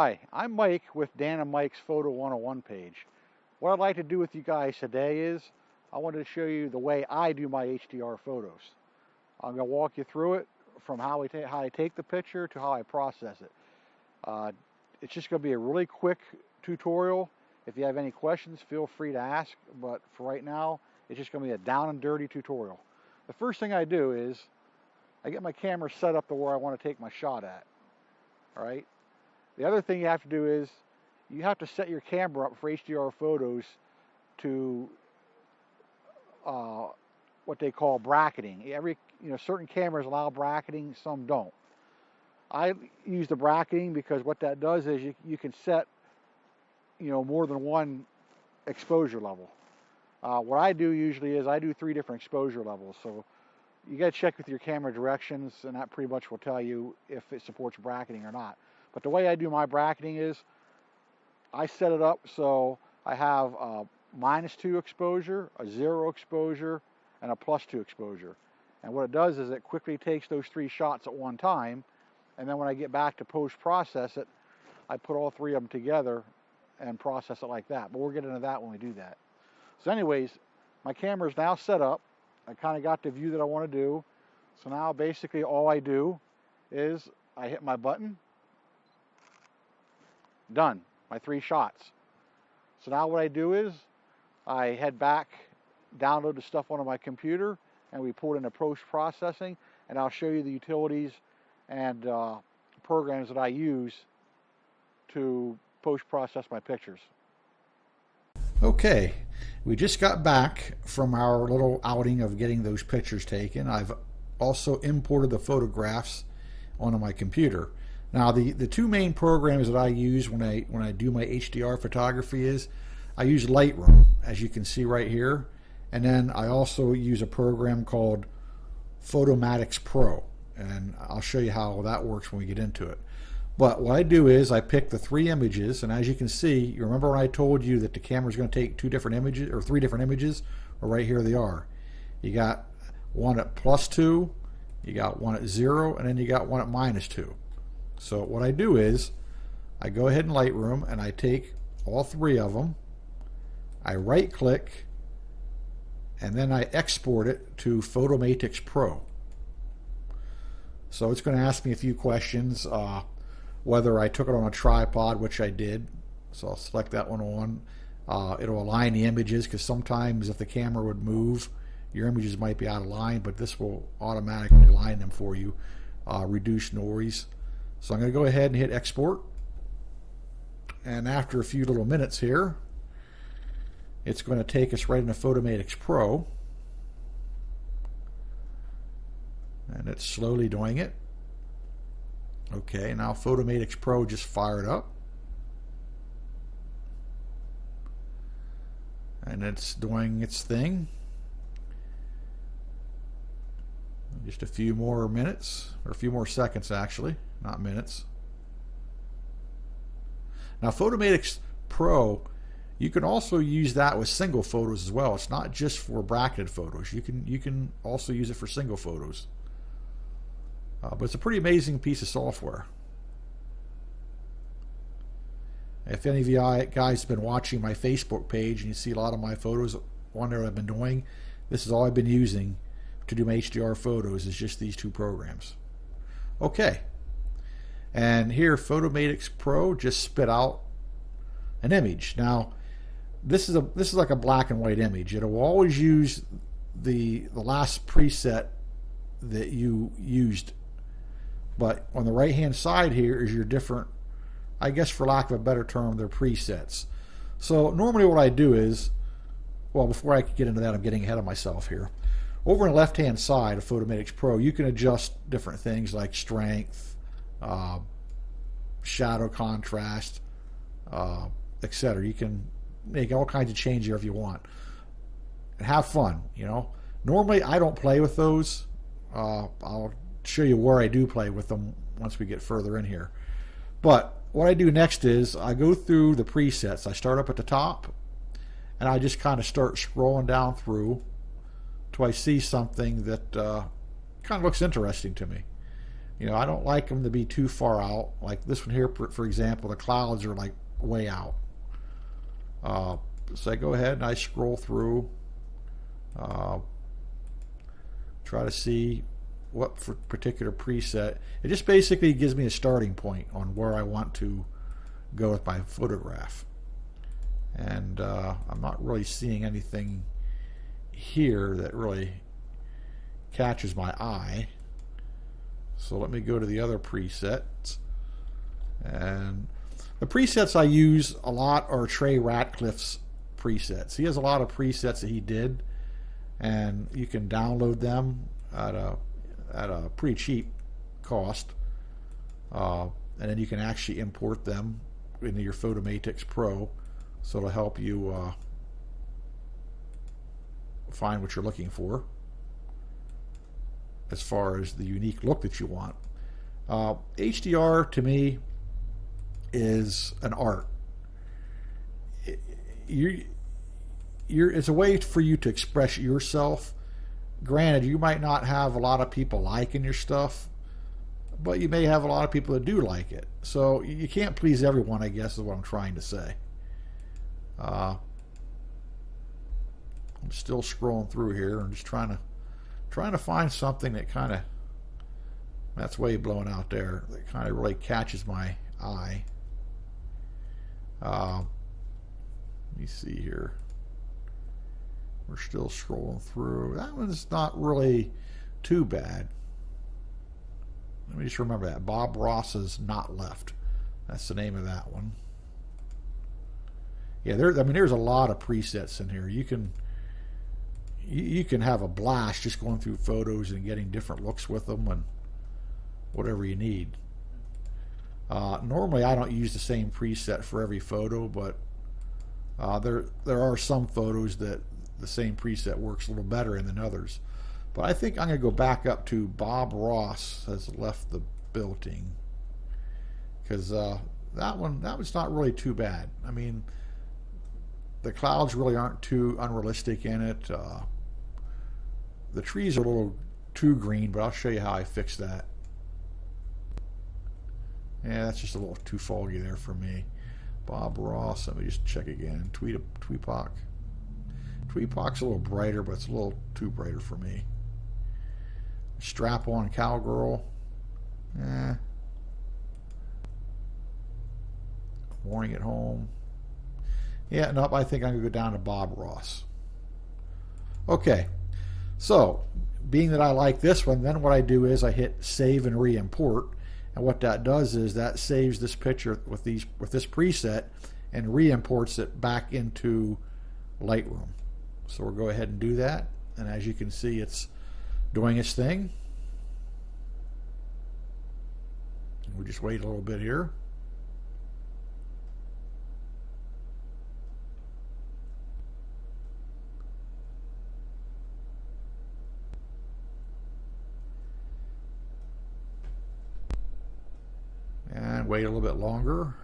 Hi, I'm Mike with Dan and Mike's Photo 101 page. What I'd like to do with you guys today is I wanted to show you the way I do my HDR photos. I'm going to walk you through it from how I take the picture to how I process it. It's just going to be a really quick tutorial. If you have any questions, feel free to ask, but for right now, it's just going to be a down and dirty tutorial. The first thing I do is I get my camera set up to where I want to take my shot at. All right. The other thing you have to do is you have to set your camera up for HDR photos to what they call bracketing. Certain cameras allow bracketing, some don't. I use the bracketing because what that does is you can set more than one exposure level. What I do usually is I do 3 different exposure levels. So you got to check with your camera directions, and that pretty much will tell you if it supports bracketing or not. But the way I do my bracketing is I set it up so I have a -2 exposure, a 0 exposure, and a +2 exposure. And what it does is it quickly takes those 3 shots at one time, and then when I get back to post-process it, I put all 3 of them together and process it like that. But we'll get into that when we do that. So anyways, my camera is now set up. I kind of got the view that I want to do. So now basically all I do is I hit my button. Done. My 3 shots. So now what I do is I head back, download the stuff onto my computer, and we pull it into post-processing, and I'll show you the utilities and programs that I use to post-process my pictures. Okay, we just got back from our little outing of getting those pictures taken. I've also imported the photographs onto my computer. Now the 2 main programs that I use when I do my HDR photography is I use Lightroom, as you can see right here, and then I also use a program called Photomatix Pro, and I'll show you how that works when we get into it. But what I do is I pick the 3 images, and as you can see, you remember when I told you that the camera is going to take 2 different images or 3 different images? Well, right here they are. You got one at +2, you got one at 0, and then you got one at -2. So what I do is I go ahead in Lightroom and I take all 3 of them, I right click, and then I export it to Photomatix Pro. So it's going to ask me a few questions, whether I took it on a tripod, which I did. So I'll select that one on. It'll align the images, because sometimes if the camera would move, your images might be out of line, but this will automatically align them for you, reduce noise. So I'm going to go ahead and hit export, and after a few little minutes here, it's going to take us right into Photomatix Pro, and it's slowly doing it. Okay, now Photomatix Pro just fired up, and it's doing its thing. Just a few more minutes, or a few more seconds actually, not minutes. Now Photomatix Pro, you can also use that with single photos as well. It's not just for bracketed photos. You can also use it for single photos. But it's a pretty amazing piece of software. If any of you guys have been watching my Facebook page and you see a lot of my photos on there that I've been doing, this is all I've been using to do my HDR photos, is just these 2 programs. Okay, and here Photomatix Pro just spit out an image. Now this is like a black and white image. It will always use the last preset that you used, but on the right hand side here is your different, I guess for lack of a better term, they're presets. So normally what I do is, well, before I get into that, I'm getting ahead of myself here. Over on the left hand side of Photomatix Pro, you can adjust different things like strength, shadow contrast, etc. You can make all kinds of changes here if you want. And have fun, Normally I don't play with those. I'll show you where I do play with them once we get further in here. But what I do next is I go through the presets. I start up at the top, and I just kind of start scrolling down through till I see something that kind of looks interesting to me. You know, I don't like them to be too far out. Like this one here, for example, the clouds are like way out. So I go ahead and I scroll through, try to see what for particular preset. It just basically gives me a starting point on where I want to go with my photograph. And I'm not really seeing anything here that really catches my eye. So let me go to the other presets. And the presets I use a lot are Trey Ratcliffe's presets. He has a lot of presets that he did, and you can download them at a pretty cheap cost, and then you can actually import them into your Photomatix Pro, so it'll help you find what you're looking for as far as the unique look that you want. HDR to me is an art. It's a way for you to express yourself. Granted, you might not have a lot of people liking your stuff, but you may have a lot of people that do like it. So you can't please everyone, I guess, is what I'm trying to say. I'm still scrolling through here. I'm just trying to find something that kind of, that's way blowing out there, that kind of really catches my eye. Let me see here. We're still scrolling through. That one's not really too bad. Let me just remember that. Bob Ross's Not Left. That's the name of that one. Yeah, there's a lot of presets in here. You can have a blast just going through photos and getting different looks with them and whatever you need. Normally I don't use the same preset for every photo, but there are some photos that the same preset works a little better in than others. But I think I'm going to go back up to Bob Ross Has Left the Building, because that one's not really too bad. I mean, the clouds really aren't too unrealistic in it. The trees are a little too green, but I'll show you how I fix that. Yeah, that's just a little too foggy there for me. Bob Ross, let me just check again. Tweepock. Tweepock's a little brighter, but it's a little too brighter for me. Strap-on Cowgirl. Morning at Home. Yeah, nope, I think I'm going to go down to Bob Ross. Okay, so being that I like this one, then what I do is I hit Save and Re-import. And what that does is that saves this picture with this preset and re-imports it back into Lightroom. So we'll go ahead and do that. And as you can see, it's doing its thing. We'll just wait a little bit here. And wait a little bit longer.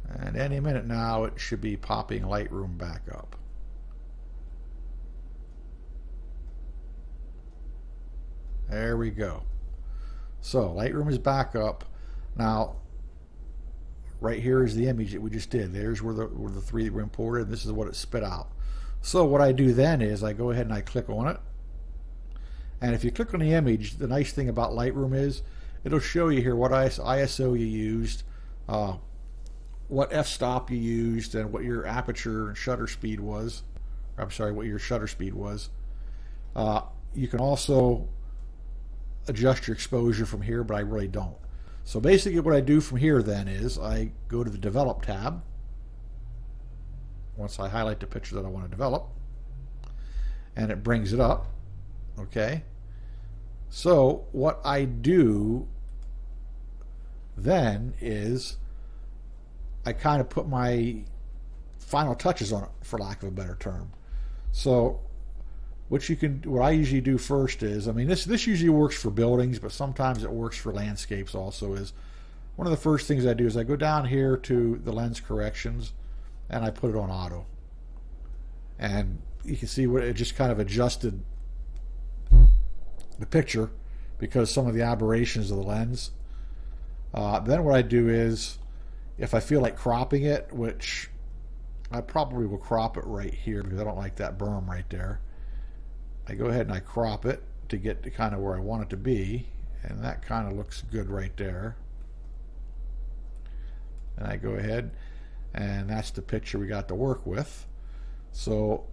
And any minute now it should be popping Lightroom back up. There we go. So Lightroom is back up. Now right here is the image that we just did. There's where the three that were imported, and this is what it spit out. So what I do then is I go ahead and I click on it. And if you click on the image, the nice thing about Lightroom is it'll show you here what ISO you used, what f-stop you used, and what your aperture and shutter speed was. I'm sorry, what your shutter speed was. You can also adjust your exposure from here, but I really don't. So basically what I do from here then is I go to the Develop tab. Once I highlight the picture that I want to develop, and it brings it up. Okay, so what I do then is I kind of put my final touches on it, for lack of a better term. So what I usually do first is, I mean, this usually works for buildings, but sometimes it works for landscapes also. Is one of the first things I do is I go down here to the lens corrections and I put it on auto. And you can see what it just kind of adjusted the picture because some of the aberrations of the lens. Then what I do is, if I feel like cropping it, which I probably will crop it right here because I don't like that berm right there, I go ahead and I crop it to get to kind of where I want it to be, and that kind of looks good right there. And I go ahead, and that's the picture we got to work with. So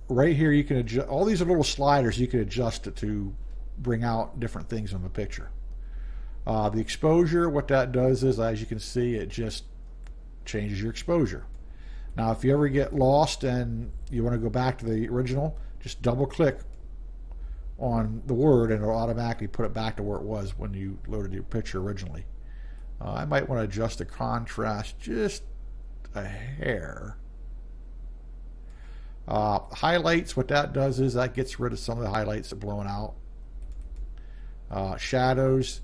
right here you can adjust, all these are little sliders you can adjust it to bring out different things on the picture. The exposure, what that does is, as you can see, it just changes your exposure. Now if you ever get lost and you want to go back to the original, just double click on the word and it'll automatically put it back to where it was when you loaded your picture originally. I might want to adjust the contrast just a hair. Highlights, what that does is that gets rid of some of the highlights that are blowing out. Shadows,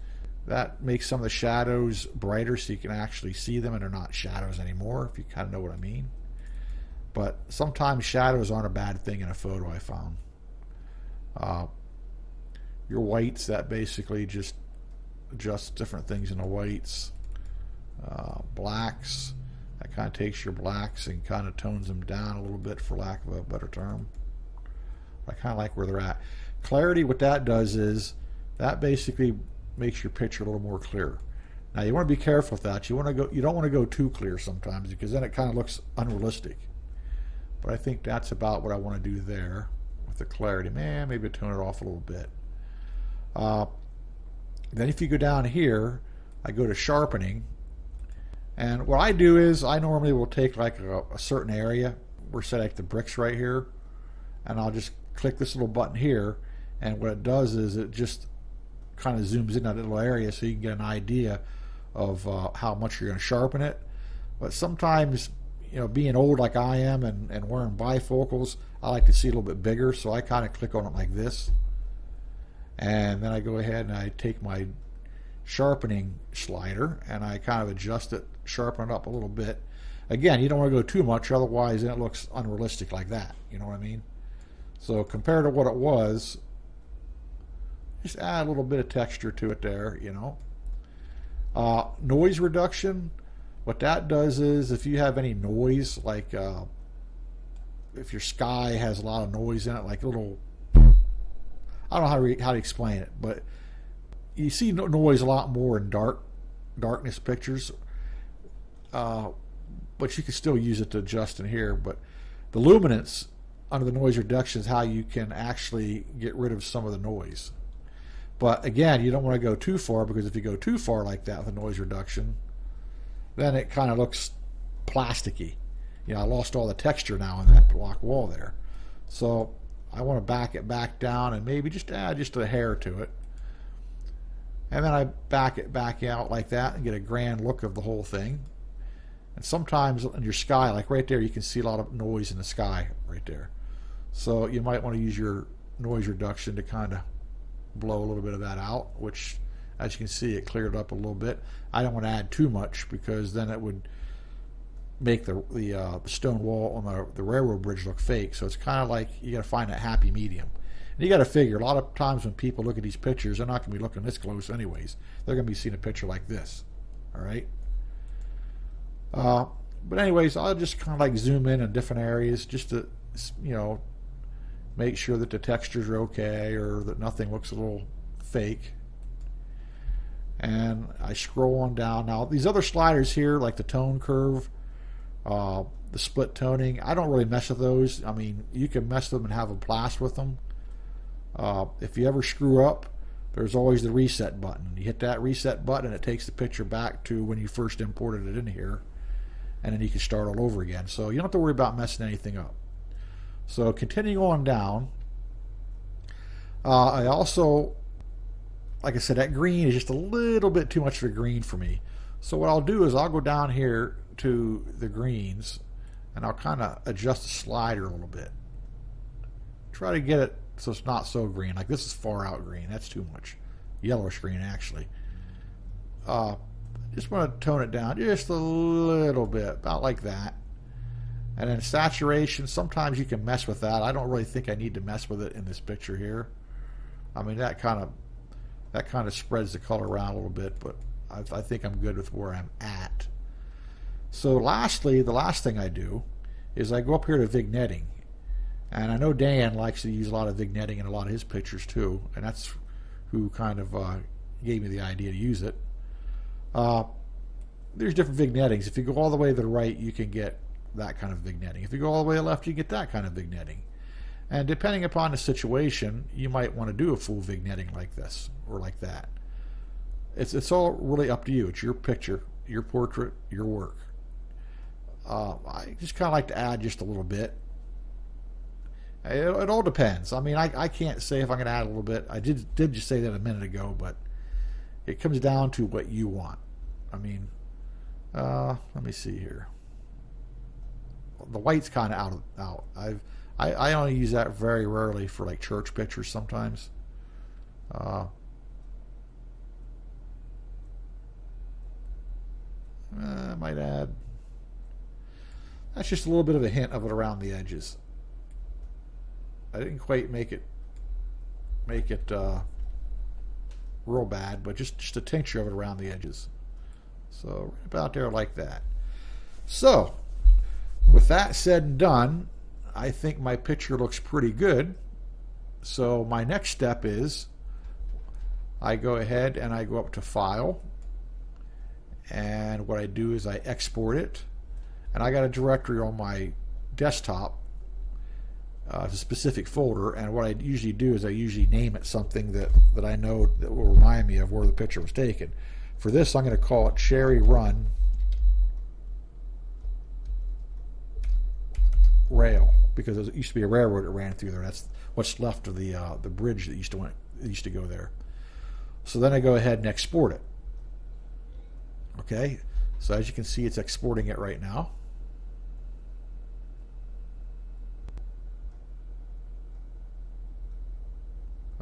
that makes some of the shadows brighter so you can actually see them and they're not shadows anymore, if you kind of know what I mean. But sometimes shadows aren't a bad thing in a photo, I found. Your whites, that basically just adjusts different things in the whites. Blacks, that kind of takes your blacks and kind of tones them down a little bit, for lack of a better term. I kind of like where they're at. Clarity, what that does is that basically makes your picture a little more clear. Now you want to be careful with that. You don't want to go too clear sometimes because then it kind of looks unrealistic. But I think that's about what I want to do there with the clarity. Man, maybe tone it off a little bit. Then if you go down here, I go to sharpening, and what I do is I normally will take like a certain area, we're say like the bricks right here, and I'll just click this little button here, and what it does is it just kind of zooms in that little area so you can get an idea of how much you're going to sharpen it. But sometimes, you know, being old like I am and wearing bifocals, I like to see a little bit bigger, so I kind of click on it like this, and then I go ahead and I take my sharpening slider and I kind of adjust it, sharpen it up a little bit. Again, you don't want to go too much, otherwise then it looks unrealistic like that, you know what I mean? So compared to what it was, just add a little bit of texture to it there, you know. Noise reduction, what that does is if you have any noise, like if your sky has a lot of noise in it, like little, I don't know how to explain it, but you see noise a lot more in darkness pictures, but you can still use it to adjust in here. But the luminance under the noise reduction is how you can actually get rid of some of the noise. But again, you don't want to go too far, because if you go too far like that with the noise reduction, then it kind of looks plasticky. You know, I lost all the texture now in that block wall there. So I want to back it back down and maybe just add just a hair to it. And then I back it back out like that and get a grand look of the whole thing. And sometimes in your sky, like right there, you can see a lot of noise in the sky right there. So you might want to use your noise reduction to kind of blow a little bit of that out, which, as you can see, it cleared up a little bit. I don't want to add too much because then it would make the stone wall on the railroad bridge look fake. So it's kind of like you got to find that happy medium. And you got to figure, a lot of times when people look at these pictures, they're not going to be looking this close anyways. They're going to be seeing a picture like this. All right. But anyways, I'll just kind of like zoom in different areas just to, you know, make sure that the textures are okay or that nothing looks a little fake. And I scroll on down. Now these other sliders here, like the tone curve, the split toning, I don't really mess with those. I mean, you can mess with them and have a blast with them. If you ever screw up, there's always the reset button. You hit that reset button and it takes the picture back to when you first imported it in here, and then you can start all over again. So you don't have to worry about messing anything up. So continuing on down, I also, like I said, that green is just a little bit too much of a green for me. So what I'll do is I'll go down here to the greens and I'll kind of adjust the slider a little bit. Try to get it so it's not so green. Like this is far out green. That's too much. Yellowish green, actually. Just want to tone it down just a little bit, about like that. And then saturation, sometimes you can mess with that. I don't really think I need to mess with it in this picture here. I mean, that kind of spreads the color around a little bit, but I think I'm good with where I'm at. So lastly, the last thing I do is I go up here to vignetting. And I know Dan likes to use a lot of vignetting in a lot of his pictures too, and that's who kind of gave me the idea to use it. There's different vignettings. If you go all the way to the right, you can get that kind of vignetting. If you go all the way to the left, you get that kind of vignetting. And depending upon the situation, you might want to do a full vignetting like this or like that. It's all really up to you. It's your picture, your portrait, your work. I just kind of like to add just a little bit. It all depends. I mean, I can't say if I'm going to add a little bit. I did just say that a minute ago, but it comes down to what you want. I mean, let me see here. The white's kind of out. I only use that very rarely for like church pictures sometimes. I might add. That's just a little bit of a hint of it around the edges. I didn't quite make it real bad, but just a tincture of it around the edges. So right about there like that. So with that said and done, I think my picture looks pretty good. So my next step is I go ahead and I go up to File, and what I do is I export it, and I got a directory on my desktop, a specific folder, and what I usually do is I usually name it something that I know that will remind me of where the picture was taken. For this, I'm going to call it Cherry Run Rail, because it used to be a railroad that ran through there. That's what's left of the bridge that used to go there. So then I go ahead and export it. Okay, so as you can see, it's exporting it right now.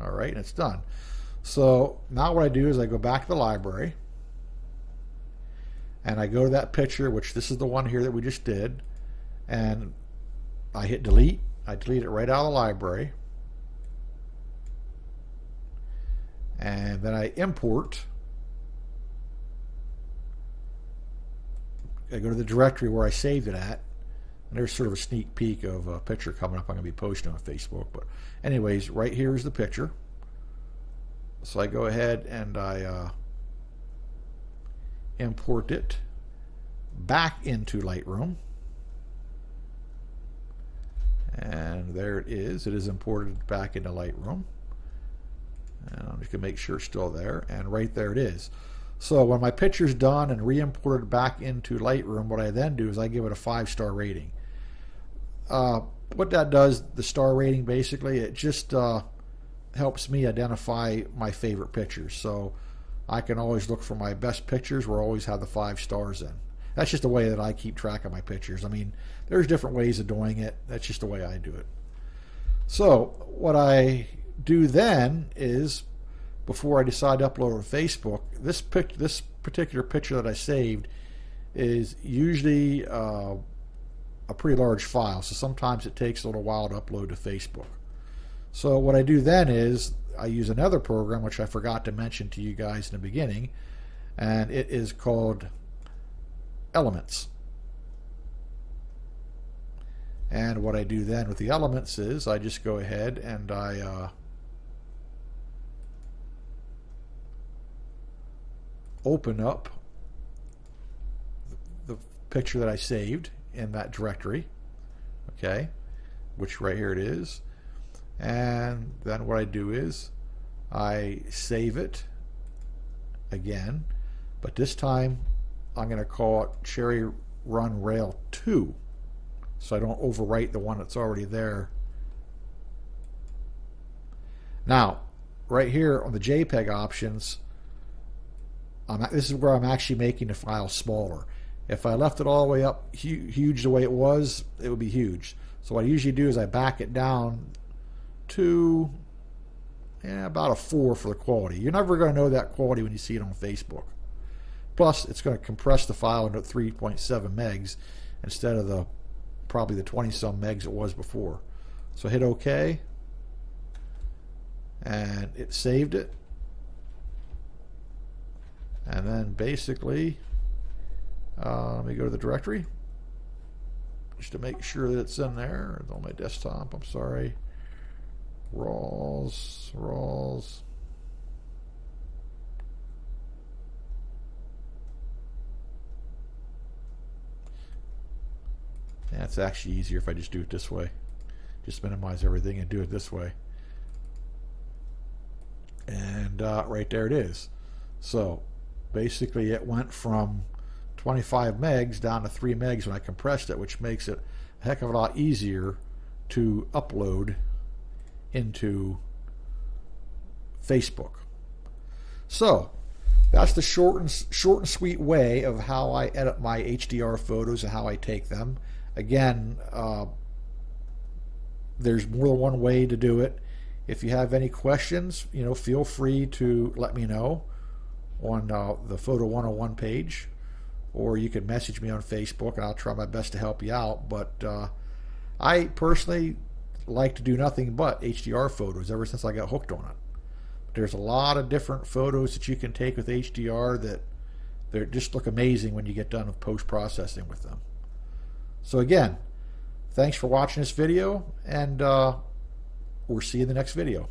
All right, and it's done. So now what I do is I go back to the library, and I go to that picture, which this is the one here that we just did, and I hit delete. I delete it right out of the library, and then I import. I go to the directory where I saved it at, and there's sort of a sneak peek of a picture coming up I'm going to be posting on Facebook. But anyways, right here is the picture. So I go ahead and I import it back into Lightroom. And there it is. It is imported back into Lightroom. And I'm just going to make sure it's still there. And right there it is. So when my picture's done and re-imported back into Lightroom, what I then do is I give it a 5-star rating. What that does, the star rating, basically, it just helps me identify my favorite pictures. So I can always look for my best pictures where I always have the 5 stars in. That's just the way that I keep track of my pictures. I mean, there's different ways of doing it. That's just the way I do it. So what I do then is, before I decide to upload it to Facebook, this particular picture that I saved is usually a pretty large file, so sometimes it takes a little while to upload to Facebook. So what I do then is I use another program, which I forgot to mention to you guys in the beginning, and it is called Elements. And what I do then with the Elements is I just go ahead and I open up the picture that I saved in that directory, okay, which right here it is. And then what I do is I save it again, but this time I'm going to call it Cherry Run Rail 2, so I don't overwrite the one that's already there. Now, right here on the JPEG options, this is where I'm actually making the file smaller. If I left it all the way up huge the way it was, it would be huge. So what I usually do is I back it down to about a 4 for the quality. You're never going to know that quality when you see it on Facebook. Plus, it's going to compress the file into 3.7 megs instead of the probably the 20 some megs it was before. So hit OK, and it saved it. And then basically, let me go to the directory just to make sure that it's in there. It's on my desktop. I'm sorry. RAWs. Yeah, it's actually easier if I just do it this way. Just minimize everything and do it this way. And right there it is. So basically it went from 25 megs down to 3 megs when I compressed it, which makes it a heck of a lot easier to upload into Facebook. So that's the short and sweet way of how I edit my HDR photos and how I take them. Again, there's more than one way to do it. If you have any questions, feel free to let me know on the Photo 101 page, or you can message me on Facebook and I'll try my best to help you out. But I personally like to do nothing but HDR photos ever since I got hooked on it. There's a lot of different photos that you can take with HDR that they just look amazing when you get done with post-processing with them. So again, thanks for watching this video, and we'll see you in the next video.